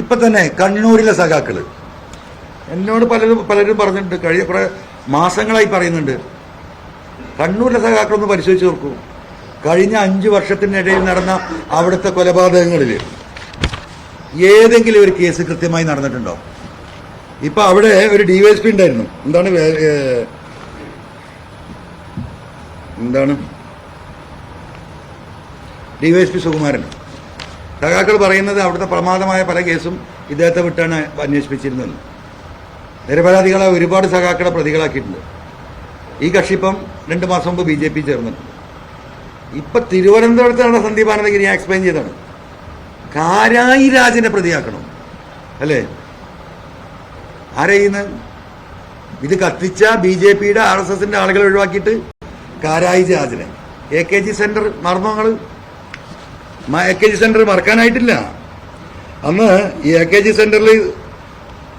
ഇപ്പൊ തന്നെ കണ്ണൂരിലെ സഖാക്കള് എന്നോട് പലരും പറഞ്ഞിട്ടുണ്ട്, കഴിഞ്ഞ കുറെ മാസങ്ങളായി പറയുന്നുണ്ട്. കണ്ണൂരിലെ സഖാക്കളൊന്ന് പരിശോധിച്ച് നോക്കൂ. കഴിഞ്ഞ 5 വർഷത്തിനിടയിൽ നടന്ന അവിടുത്തെ കൊലപാതകങ്ങളിൽ ഏതെങ്കിലും ഒരു കേസ് കൃത്യമായി നടന്നിട്ടുണ്ടോ? ഇപ്പൊ അവിടെ ഒരു ഡിവൈഎസ്പി ഉണ്ടായിരുന്നു. എന്താണ് ഡിവൈഎസ്പി സുകുമാരൻ. സഖാക്കൾ പറയുന്നത് അവിടുത്തെ പ്രമാദമായ പല കേസും ഇദ്ദേഹത്തെ വിട്ടാണ് അന്വേഷിപ്പിച്ചിരുന്നത്. നിരപരാധികളെ ഒരുപാട് സഖാക്കളെ പ്രതികളാക്കിയിട്ടുണ്ട്. ഈ കക്ഷി ഇപ്പം 2 മാസം മുമ്പ് BJP ചേർന്നിട്ടുണ്ട്. ഇപ്പൊ തിരുവനന്തപുരത്ത് നടന്ന സന്ദീപ് ആനന്ദഗിരി ഞാൻ എക്സ്പ്ലെയിൻ ചെയ്താണ്. കാരായി രാജനെ പ്രതിയാക്കണം അല്ലേ? ആരെയുന്നത്? ഇത് കത്തിച്ച BJPയുടെ RSSന്റെ ആളുകളെ ഒഴിവാക്കിയിട്ട് കാരായി രാജനെ. AKG സെന്റർ മർമ്മങ്ങൾ AKG സെന്റർ മറക്കാനായിട്ടില്ല. അന്ന് ഈ AKG സെന്ററിൽ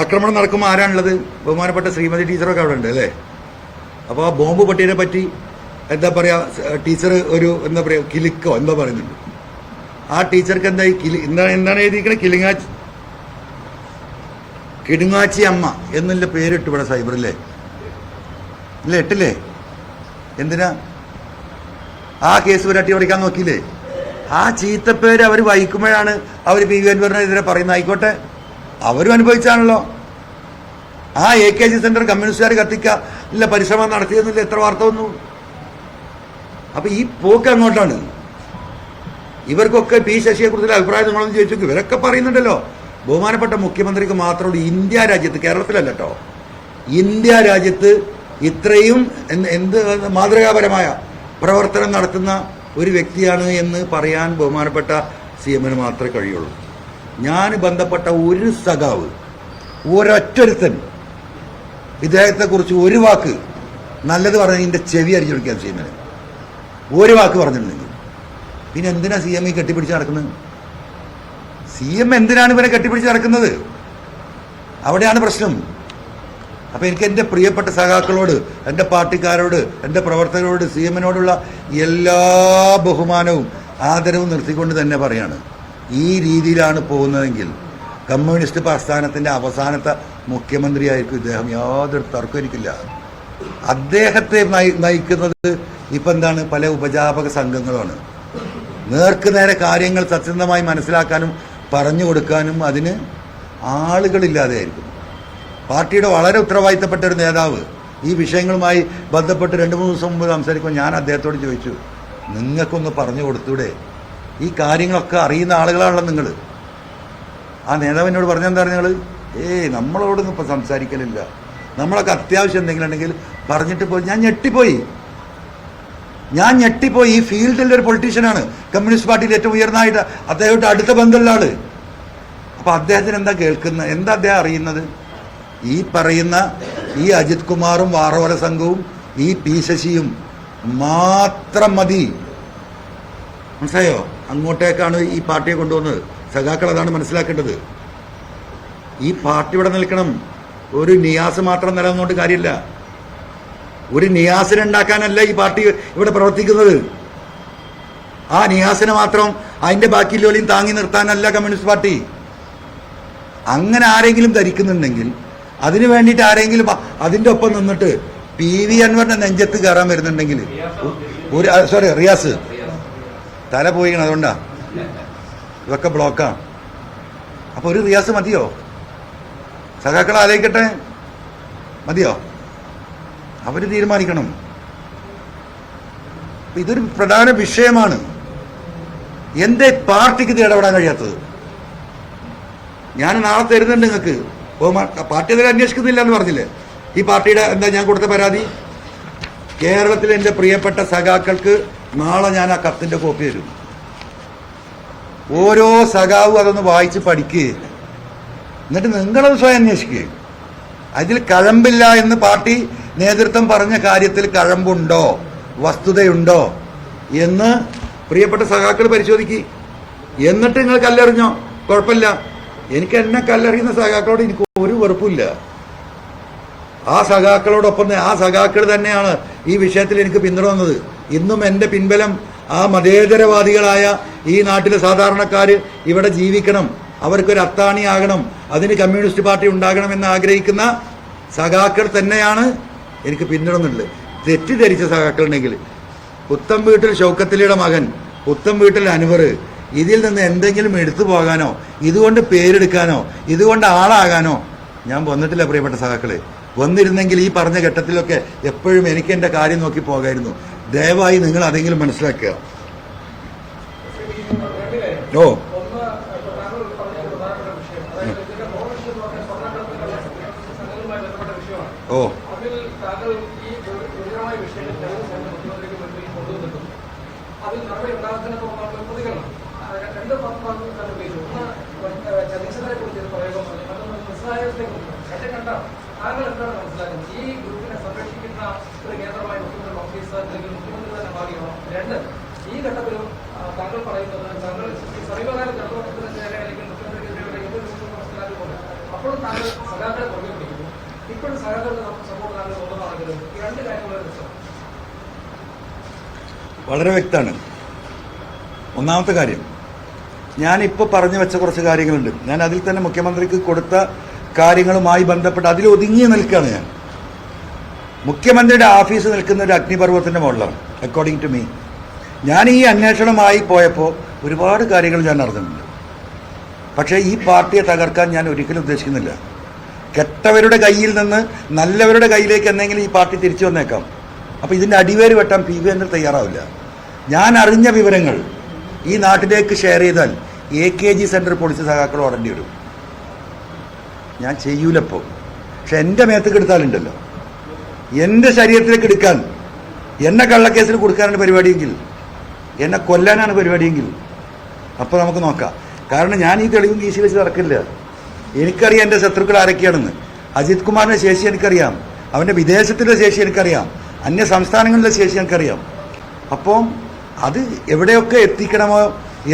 ആക്രമണം നടക്കുമ്പോൾ ആരാണുള്ളത്? ബഹുമാനപ്പെട്ട ശ്രീമതി ടീച്ചറൊക്കെ അവിടെ ഉണ്ട് അല്ലേ? അപ്പോൾ ആ ബോംബ് പൊട്ടിയെ പറ്റി എന്താ പറയുക, ടീച്ചർ ഒരു എന്താ പറയുക കിലുക്കോ എന്താ പറയുന്നുണ്ട്. ആ ടീച്ചർക്ക് എന്തായി എന്താണ് എഴുതിയിരിക്കണത്? കിടുങ്ങാച്ചി അമ്മ എന്നുള്ള പേരിട്ട് ഇവിടെ സൈബറില്ലേ? ഇല്ല ഇട്ടില്ലേ? എന്തിനാ ആ കേസ് വരട്ടി പഠിക്കാൻ നോക്കിയില്ലേ? ആ ചീത്തപ്പേര് അവർ വഹിക്കുമ്പോഴാണ് അവർ PV അൻവറിനെതിരെ പറയുന്നത്. ആയിക്കോട്ടെ, അവരും അനുഭവിച്ചാണല്ലോ. ആ AKG സെന്റർ കമ്മ്യൂണിസ്റ്റുകാർ കത്തിക്കില്ല പരിശ്രമം നടത്തിയെന്നില്ല എത്ര വാർത്ത വന്നു. അപ്പൊ ഈ പോക്ക് അങ്ങോട്ടാണ്. ഇവർക്കൊക്കെ P ശശിയെ കുറിച്ചുള്ള അഭിപ്രായം നിങ്ങളൊന്ന് ചോദിച്ചു. ഇവരൊക്കെ പറയുന്നുണ്ടല്ലോ, ബഹുമാനപ്പെട്ട മുഖ്യമന്ത്രിക്ക് മാത്രമേ ഇന്ത്യ രാജ്യത്ത്, കേരളത്തിലല്ല കേട്ടോ, ഇന്ത്യ രാജ്യത്ത് ഇത്രയും എന്ത് മാതൃകാപരമായ പ്രവർത്തനം നടത്തുന്ന ഒരു വ്യക്തിയാണ് എന്ന് പറയാൻ ബഹുമാനപ്പെട്ട CM-ന് മാത്രമേ കഴിയുള്ളൂ. ഞാൻ ബന്ധപ്പെട്ട ഒരു സഖാവ്, ഒരൊറ്റൊരുത്തൻ ഇദ്ദേഹത്തെക്കുറിച്ച് ഒരു വാക്ക് നല്ലത് പറഞ്ഞ ഇതിന്റെ ചെവി അരിഞ്ഞു കൊടുക്കാൻ CM-ന് ഒരു വാക്ക് പറഞ്ഞിട്ടുണ്ടെങ്കിൽ പിന്നെ എന്തിനാ CM ഈ കെട്ടിപ്പിടിച്ച് നടക്കുന്നത്? CM എന്തിനാണ് ഇവരെ കെട്ടിപ്പിടിച്ച് നടക്കുന്നത്? അവിടെയാണ് പ്രശ്നം. അപ്പൊ എനിക്ക് എൻ്റെ പ്രിയപ്പെട്ട സഖാക്കളോട്, എൻ്റെ പാർട്ടിക്കാരോട്, എൻ്റെ പ്രവർത്തകരോട്, CM-നോടുള്ള എല്ലാ ബഹുമാനവും ആദരവും നിർത്തിക്കൊണ്ട് തന്നെ പറയാണ്, ഈ രീതിയിലാണ് പോകുന്നതെങ്കിൽ കമ്മ്യൂണിസ്റ്റ് പ്രസ്ഥാനത്തിന്റെ അവസാനത്തെ മുഖ്യമന്ത്രിയായിരിക്കും ഇദ്ദേഹം. യാതൊരു തർക്കമില്ല. അദ്ദേഹത്തെ നയിക്കുന്നത് ഇപ്പൊ എന്താണ്? പല ഉപജാപക സംഘങ്ങളാണ്. നേർക്ക് നേരെ കാര്യങ്ങൾ സത്യസന്ധമായി മനസ്സിലാക്കാനും പറഞ്ഞു കൊടുക്കാനും അതിന് ആളുകളില്ലാതെയായിരിക്കും. പാർട്ടിയുടെ വളരെ ഉത്തരവാദിത്തപ്പെട്ട ഒരു നേതാവ് ഈ വിഷയങ്ങളുമായി ബന്ധപ്പെട്ട് 2-3 ദിവസം മുമ്പ് സംസാരിക്കുമ്പോൾ ഞാൻ അദ്ദേഹത്തോട് ചോദിച്ചു, നിങ്ങൾക്കൊന്ന് പറഞ്ഞു കൊടുത്തൂടെ? ഈ കാര്യങ്ങളൊക്കെ അറിയുന്ന ആളുകളാണല്ലോ നിങ്ങൾ. ആ നേതാവിനോട് പറഞ്ഞെന്താ നിങ്ങൾ? നമ്മളോടൊന്നും ഇപ്പം സംസാരിക്കലില്ല, നമ്മളൊക്കെ അത്യാവശ്യം എന്തെങ്കിലും ഉണ്ടെങ്കിൽ പറഞ്ഞിട്ട് പോയി. ഞാൻ ഞെട്ടിപ്പോയി. ഈ ഫീൽഡിലെ ഒരു പൊളിറ്റീഷ്യനാണ്, കമ്മ്യൂണിസ്റ്റ് പാർട്ടിയിൽ ഏറ്റവും ഉയർന്നതായിട്ട് അദ്ദേഹത്തെ അടുത്ത ബന്ധമുള്ള ആള്. അപ്പൊ അദ്ദേഹത്തിന് എന്താ കേൾക്കുന്നത്? എന്താ അദ്ദേഹം അറിയുന്നത്? ഈ പറയുന്ന ഈ അജിത് കുമാറും വാറോല സംഘവും ഈ P ശശിയും മാത്രം മതി. മനസ്സിലായോ? അങ്ങോട്ടേക്കാണ് ഈ പാർട്ടിയെ കൊണ്ടുവന്നത്. സഖാക്കൾ അതാണ് മനസ്സിലാക്കേണ്ടത്. ഈ പാർട്ടി ഇവിടെ നിൽക്കണം. ഒരു നിയാസ് മാത്രം നിലനിന്നുകൊണ്ട് കാര്യമില്ല. ഒരു നിയാസിനെ ഉണ്ടാക്കാനല്ല ഈ പാർട്ടി ഇവിടെ പ്രവർത്തിക്കുന്നത്. ആ നിയാസിനെ മാത്രം അതിന്റെ ബാക്കിയുള്ളവരെയും താങ്ങി നിർത്താനല്ല കമ്മ്യൂണിസ്റ്റ് പാർട്ടി. അങ്ങനെ ആരെങ്കിലും ധരിക്കുന്നുണ്ടെങ്കിൽ അതിനു വേണ്ടിയിട്ട് ആരെങ്കിലും അതിന്റെ ഒപ്പം നിന്നിട്ട് PV അൻവറിന്റെ നെഞ്ചത്ത് കയറാൻ വരുന്നുണ്ടെങ്കിൽ റിയാസ് തല പോയിക്കണം. അതുകൊണ്ടാ ഇതൊക്കെ ബ്ലോക്കാണ്. അപ്പൊ ഒരു റിയാസ് മതിയോ? സഖാക്കൾ ആലോചിക്കട്ടെ, മതിയോ? അവര് തീരുമാനിക്കണം. ഇതൊരു പ്രധാന വിഷയമാണ്. എന്തേ പാർട്ടിക്ക് ഇത് ഇടപെടാൻ കഴിയാത്തത്? ഞാൻ നാളെ തരുന്നുണ്ട് നിങ്ങൾക്ക്. പാർട്ടി അതിൽ അന്വേഷിക്കുന്നില്ല എന്ന് പറഞ്ഞില്ലേ? ഈ പാർട്ടിയുടെ എന്താ ഞാൻ കൊടുത്ത പരാതി? കേരളത്തിലെ എൻ്റെ പ്രിയപ്പെട്ട സഖാക്കൾക്ക് നാളെ ഞാൻ ആ കത്തിന്റെ കോപ്പി തരും. ഓരോ സഖാവും അതൊന്ന് വായിച്ച് പഠിക്കുക. എന്നിട്ട് നിങ്ങളത് സ്വയം അന്വേഷിക്കുക. അതിൽ കഴമ്പില്ല എന്ന് പാർട്ടി നേതൃത്വം പറഞ്ഞ കാര്യത്തിൽ കഴമ്പുണ്ടോ, വസ്തുതയുണ്ടോ എന്ന് പ്രിയപ്പെട്ട സഖാക്കൾ പരിശോധിക്കുക. എന്നിട്ട് നിങ്ങൾ കല്ലെറിഞ്ഞോ, കുഴപ്പമില്ല. എനിക്ക് എന്നെ കല്ലെറിയുന്ന സഖാക്കളോട് എനിക്ക് ഒരു വെറുപ്പില്ല. ആ സഖാക്കളോടൊപ്പം ആ സഖാക്കൾ തന്നെയാണ് ഈ വിഷയത്തിൽ എനിക്ക് പിന്തുണ വന്നത്. ഇന്നും എൻ്റെ പിൻബലം ആ മതേതരവാദികളായ ഈ നാട്ടിലെ സാധാരണക്കാർ ഇവിടെ ജീവിക്കണം, അവർക്കൊരു അത്താണിയാകണം, അതിന് കമ്മ്യൂണിസ്റ്റ് പാർട്ടി ഉണ്ടാകണമെന്ന് ആഗ്രഹിക്കുന്ന സഖാക്കൾ തന്നെയാണ് എനിക്ക് പിന്തുണന്നുള്ളത്. തെറ്റിദ്ധരിച്ച സഖാക്കളുണ്ടെങ്കിൽ പുത്തം വീട്ടിൽ ഷൗക്കത്തലിയുടെ മകൻ, പുത്തം വീട്ടിൽ അൻവർ, ഇതിൽ നിന്ന് എന്തെങ്കിലും എടുത്തു പോകാനോ ഇതുകൊണ്ട് പേരെടുക്കാനോ ഇതുകൊണ്ട് ആളാകാനോ ഞാൻ വന്നിട്ടില്ല പ്രിയപ്പെട്ട സഖാക്കളെ. വന്നിരുന്നെങ്കിൽ ഈ പറഞ്ഞ ഘട്ടത്തിലൊക്കെ എപ്പോഴും എനിക്ക് എൻ്റെ കാര്യം നോക്കി പോകായിരുന്നു. ദയവായി നിങ്ങൾ അതെങ്കിലും മനസ്സിലാക്കുക. ഓ ഓ ഈ ഘട്ടത്തിലും താങ്കൾ പറയുന്നത് താങ്കൾ സമീപകാല ജനപ്രവർത്തനത്തിന് നേരെ അല്ലെങ്കിൽ മുഖ്യമന്ത്രിക്കെതിരെ അപ്പോഴും താങ്കൾ സഖാക്കളെ പ്രകടിപ്പിക്കുന്നു. ഇപ്പോഴും സഖാക്കളുടെ സപ്പോർട്ട് താങ്കൾ ഒന്നതാണെങ്കിലും ഈ രണ്ട് കാര്യങ്ങളുടെ പ്രശ്നം വളരെ വ്യക്തമാണ്. ഒന്നാമത്തെ കാര്യം, ഞാനിപ്പോൾ പറഞ്ഞു വെച്ച കുറച്ച് കാര്യങ്ങളുണ്ട്. ഞാൻ അതിൽ തന്നെ മുഖ്യമന്ത്രിക്ക് കൊടുത്ത കാര്യങ്ങളുമായി ബന്ധപ്പെട്ട് അതിൽ ഒതുങ്ങി നിൽക്കുകയാണ്. ഞാൻ മുഖ്യമന്ത്രിയുടെ ഓഫീസ് നിൽക്കുന്ന ഒരു അഗ്നിപർവ്വതത്തിൻ്റെ മുകളിലാണ് അക്കോർഡിംഗ് ടു മീ. ഞാൻ ഈ അന്വേഷണമായി പോയപ്പോൾ ഒരുപാട് കാര്യങ്ങൾ ഞാൻ അറിഞ്ഞിട്ടുണ്ട്. പക്ഷേ ഈ പാർട്ടിയെ തകർക്കാൻ ഞാൻ ഒരിക്കലും ഉദ്ദേശിക്കുന്നില്ല. കെട്ടവരുടെ കയ്യിൽ നിന്ന് നല്ലവരുടെ കയ്യിലേക്ക് എന്തെങ്കിലും ഈ പാർട്ടി തിരിച്ചു വന്നേക്കാം. അപ്പോൾ ഇതിൻ്റെ അടിവേര് വെട്ടാൻ PV തയ്യാറാവില്ല. ഞാൻ അറിഞ്ഞ വിവരങ്ങൾ ഈ നാട്ടിലേക്ക് ഷെയർ ചെയ്താൽ AKG സെൻറ്റർ പോലീസ് സഖാക്കൾ ഓടേണ്ടി വരും. ഞാൻ ചെയ്യൂലപ്പോൾ. പക്ഷെ എൻ്റെ മേത്തേക്ക് എടുത്താലുണ്ടല്ലോ, എൻ്റെ ശരീരത്തിലേക്ക് എടുക്കാൻ, എന്നെ കള്ളക്കേസിൽ കൊടുക്കാനാണ് പരിപാടിയെങ്കിൽ, എന്നെ കൊല്ലാനാണ് പരിപാടിയെങ്കിൽ അപ്പോൾ നമുക്ക് നോക്കാം. കാരണം ഞാൻ ഈ തെളിവും കീശി വെച്ച് നടക്കില്ല. എനിക്കറിയാം എൻ്റെ ശത്രുക്കൾ ആരൊക്കെയാണെന്ന്. അജിത് കുമാറിൻ്റെ ശേഷി എനിക്കറിയാം, അവൻ്റെ വിദേശത്തിൻ്റെ ശേഷി എനിക്കറിയാം, അന്യ സംസ്ഥാനങ്ങളിലെ ശേഷി എനിക്കറിയാം. അപ്പം അത് എവിടെയൊക്കെ എത്തിക്കണമോ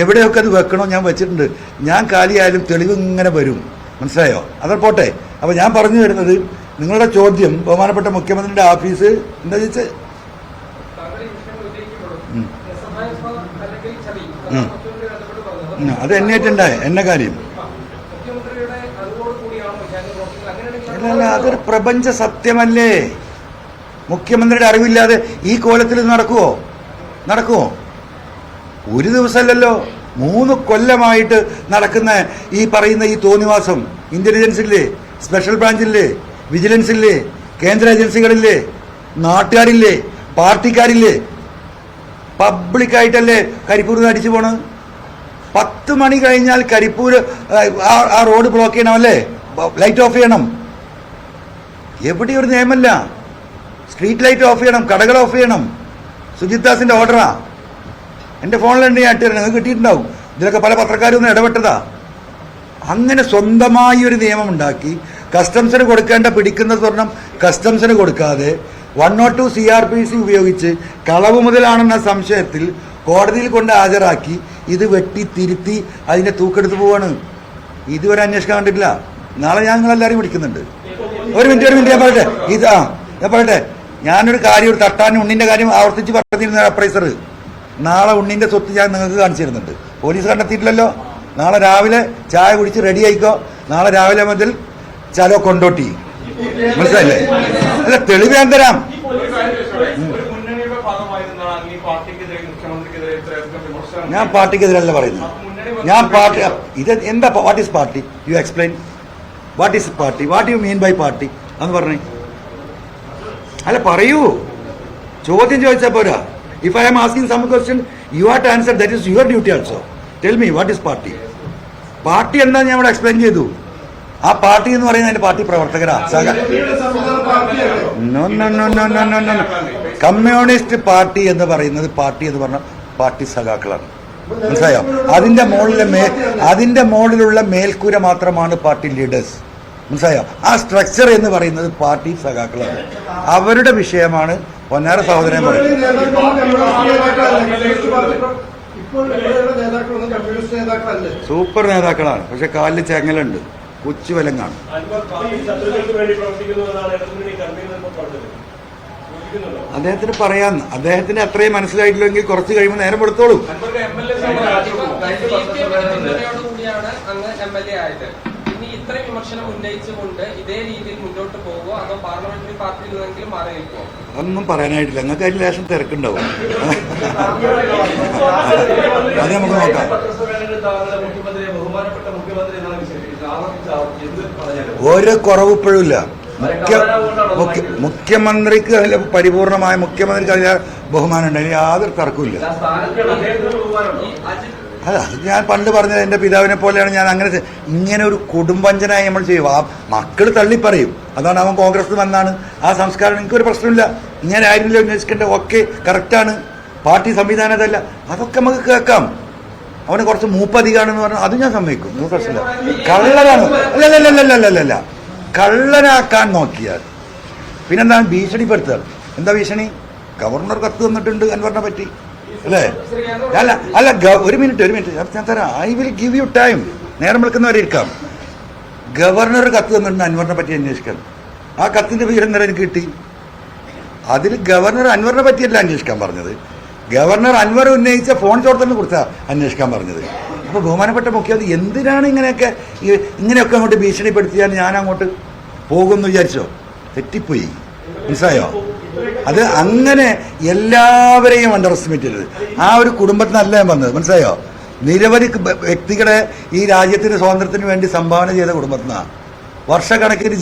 എവിടെയൊക്കെ അത് വെക്കണോ ഞാൻ വെച്ചിട്ടുണ്ട്. ഞാൻ കാലിയായാലും തെളിവ് ഇങ്ങനെ വരും. മനസ്സിലായോ? അത് പോട്ടെ. അപ്പോൾ ഞാൻ പറഞ്ഞു വരുന്നത്, നിങ്ങളുടെ ചോദ്യം ബഹുമാനപ്പെട്ട മുഖ്യമന്ത്രിയുടെ ഓഫീസ് എന്താ ചോദിച്ചത്? അത് എന്നായിട്ടുണ്ടായ എന്നെ കാര്യം അല്ല, അതൊരു പ്രപഞ്ച സത്യമല്ലേ. മുഖ്യമന്ത്രിയുടെ അറിവില്ലാതെ ഈ കോലത്തിൽ നടക്കുമോ? ഒരു ദിവസമല്ലല്ലോ, 3 കൊല്ലമായിട്ട് നടക്കുന്ന ഈ പറയുന്ന ഈ തോന്നിവാസം ഇന്റലിജൻസില്ലേ, സ്പെഷ്യൽ ബ്രാഞ്ചില്ലേ, വിജിലൻസില്ലേ, കേന്ദ്ര ഏജൻസികളില്ലേ, നാട്ടുകാരില്ലേ, പാർട്ടിക്കാരില്ലേ, പബ്ലിക്കായിട്ടല്ലേ കരിപ്പൂർ അടിച്ചു പോണത്. 10 മണി കഴിഞ്ഞാൽ കരിപ്പൂർ ആ റോഡ് ബ്ലോക്ക് ചെയ്യണമല്ലേ, ലൈറ്റ് ഓഫ് ചെയ്യണം. എവിടെ ഒരു നിയമമല്ല. സ്ട്രീറ്റ് ലൈറ്റ് ഓഫ് ചെയ്യണം, കടകൾ ഓഫ് ചെയ്യണം. സുജിത് ദാസിന്റെ ഓർഡറാ. എൻ്റെ ഫോണിലുണ്ട്, ഞാൻ ഇട്ടുതരാം, നിങ്ങൾക്ക് കിട്ടിയിട്ടുണ്ടാവും. ഇതിലൊക്കെ പല പത്രക്കാരും ഒന്ന് ഇടപെട്ടതാ. അങ്ങനെ സ്വന്തമായി ഒരു നിയമം ഉണ്ടാക്കി കസ്റ്റംസിന് കൊടുക്കേണ്ട പിടിക്കുന്ന സ്വർണം കസ്റ്റംസിന് കൊടുക്കാതെ 102 CRPC ഉപയോഗിച്ച് കളവ് മുതലാണെന്ന സംശയത്തിൽ കോടതിയിൽ കൊണ്ട് ഹാജരാക്കി ഇത് വെട്ടി തിരുത്തി അതിനെ തൂക്കെടുത്ത് പോവാണ്. ഇതുവരെ അന്വേഷിക്കാൻ കണ്ടിട്ടില്ല. നാളെ ഞാൻ നിങ്ങളെല്ലാവരും വിളിക്കുന്നുണ്ട്. ഒരു മിനിറ്റ് ഞാൻ പറയട്ടെ. ഞാൻ പറയട്ടെ, ഞാനൊരു കാര്യം, ഒരു തട്ടാൻ ഉണ്ണിന്റെ കാര്യം ആവർത്തിച്ച് പറഞ്ഞിരുന്ന അപ്രൈസർ, നാളെ ഉണ്ണിന്റെ സ്വത്ത് ഞാൻ നിങ്ങൾക്ക് കാണിച്ചു തരുന്നുണ്ട്. പോലീസ് കണ്ടെത്തിയിട്ടില്ലല്ലോ. നാളെ രാവിലെ ചായ കുടിച്ച് റെഡി ആയിക്കോ. നാളെ രാവിലെ മുതൽ ചലോ കൊണ്ടോട്ടി. മനസ്സിലായില്ലേ? അല്ല, തെളിവ് ഞാൻ തരാം. ഞാൻ പാർട്ടിക്കെതിരല്ല പറയുന്നത്. ഞാൻ പാർട്ടി ഇത് എന്താ, what is party? You explain what is party, what you mean by party എന്ന് പറഞ്ഞേ. അല്ല, പറയൂ. ചോദ്യം ചോദിച്ചാൽ പോരാ. If I am asking some question you have to answer. That is your duty also. Tell me what is party. Party എന്താ ഞാൻ ഇവിടെ എക്സ്പ്ലെയിൻ ചെയ്തു. ആ പാർട്ടി എന്ന് പറയുന്നത് അതിന്റെ പാർട്ടി പ്രവർത്തകരാ. കമ്മ്യൂണിസ്റ്റ് പാർട്ടി എന്ന് പറയുന്നത്, പാർട്ടി എന്ന് പറഞ്ഞ പാർട്ടി സഖാക്കളാണ്. മനസ്സിലായോ? അതിന്റെ മുകളിലുള്ള മേൽക്കൂര മാത്രമാണ് പാർട്ടി ലീഡേഴ്സ്. മനസ്സിലായോ? ആ സ്ട്രക്ചർ എന്ന് പറയുന്നത് പാർട്ടി സഖാക്കളാണ്. അവരുടെ വിഷയമാണ് പൊന്നാര സഹോദരൻ പറയുന്നത്. സൂപ്പർ നേതാക്കളാണ്, പക്ഷെ കാലിൽ ചെങ്ങലുണ്ട്, കൊച്ചുവലങ്ങാണ്. അദ്ദേഹത്തിന് പറയാൻ, അദ്ദേഹത്തിന് അത്രയും മനസ്സിലായിട്ടില്ലെങ്കിൽ കുറച്ച് കഴിയുമ്പോൾ നേരം കൊടുത്തോളൂ. ആയത്. ഇനി ഇത്രയും വിമർശനം ഉന്നയിച്ചുകൊണ്ട് ഇതേ രീതിയിൽ മുന്നോട്ട് പോകുമോ അതോ പാർലമെന്ററി പാർട്ടിയിൽ നിന്നെങ്കിലും മാറി നിൽക്കുമോ? ഒന്നും പറയാനായിട്ടില്ല. നിങ്ങൾക്ക് അതിൽ ലേശം തിരക്കുണ്ടാവും. അത് നമുക്ക് നോക്കാം. ഒരു കുറവിപ്പോഴുമില്ല. മുഖ്യമന്ത്രിക്ക് അതിൽ പരിപൂർണമായ മുഖ്യമന്ത്രിക്ക് അതിൽ ബഹുമാനം ഉണ്ട്. അതിന് യാതൊരു തർക്കമില്ല. അല്ല, ഞാൻ പണ്ട് പറഞ്ഞത് എൻ്റെ പിതാവിനെ പോലെയാണ് ഞാൻ. അങ്ങനെ ഇങ്ങനെ ഒരു കുടുംബഞ്ചനായി നമ്മൾ ചെയ്യും. ആ മക്കൾ തള്ളിപ്പറയും, അതാണ് അവൻ കോൺഗ്രസ് വന്നാണ്, ആ സംസ്കാരം എനിക്കൊരു പ്രശ്നമില്ല, ഇങ്ങനെ ആയിരുന്നില്ല ഉന്നയിക്കേണ്ടത്, ഓക്കെ കറക്റ്റാണ്, പാർട്ടി സംവിധാനം അതല്ല, അതൊക്കെ നമുക്ക് കേൾക്കാം. അവന് കുറച്ച് മൂപ്പധികാണെന്ന് പറഞ്ഞാൽ അത് ഞാൻ സമ്മതിക്കും, ഒന്നും പ്രശ്നമില്ല. കള്ളനാണ് അല്ലല്ലല്ലല്ലല്ലല്ല കള്ളനാക്കാൻ നോക്കിയാൽ പിന്നെന്താണ് ഭീഷണിപ്പെടുത്തുക? എന്താ ഭീഷണി? ഗവർണർ കത്ത് തന്നിട്ടുണ്ട് അൻവറിനെ പറ്റി, അല്ലേ? അല്ല ഒരു മിനിറ്റ് ഞാൻ തരാം. I will give you time. നേരം വിളിക്കുന്നവരെ ഇരിക്കാം. ഗവർണർ കത്ത് തന്നിട്ടുണ്ട് അൻവറിനെ പറ്റി അന്വേഷിക്കാൻ. ആ കത്തിന്റെ വിവരം നേരം എനിക്ക് കിട്ടി. അതിൽ ഗവർണർ അൻവറിനെ പറ്റിയല്ല അന്വേഷിക്കാൻ പറഞ്ഞത്, ഗവർണർ അൻവർ ഉന്നയിച്ച ഫോൺ ചോർത്തലിനെ കുറിച്ചാണ് അന്വേഷിക്കാൻ പറഞ്ഞത്. അപ്പോൾ ബഹുമാനപ്പെട്ട മുഖ്യമന്ത്രി എന്തിനാണ് ഇങ്ങനെയൊക്കെ അങ്ങോട്ട് ഭീഷണിപ്പെടുത്തിയാൽ ഞാൻ അങ്ങോട്ട് പോകുമെന്ന് വിചാരിച്ചോ? തെറ്റിപ്പോയി, മനസ്സിലായോ? അത് അങ്ങനെ എല്ലാവരെയും അണ്ടർ എസ്റ്റിമേറ്റ് ചെയ്തത്. ആ ഒരു കുടുംബത്തിനല്ല ഞാൻ പറഞ്ഞത്, മനസ്സിലായോ? നിരവധി വ്യക്തികളെ ഈ രാജ്യത്തിന്റെ സ്വാതന്ത്ര്യത്തിന് വേണ്ടി സംഭാവന ചെയ്ത കുടുംബത്തിനാണ് വർഷക്കണക്കിന്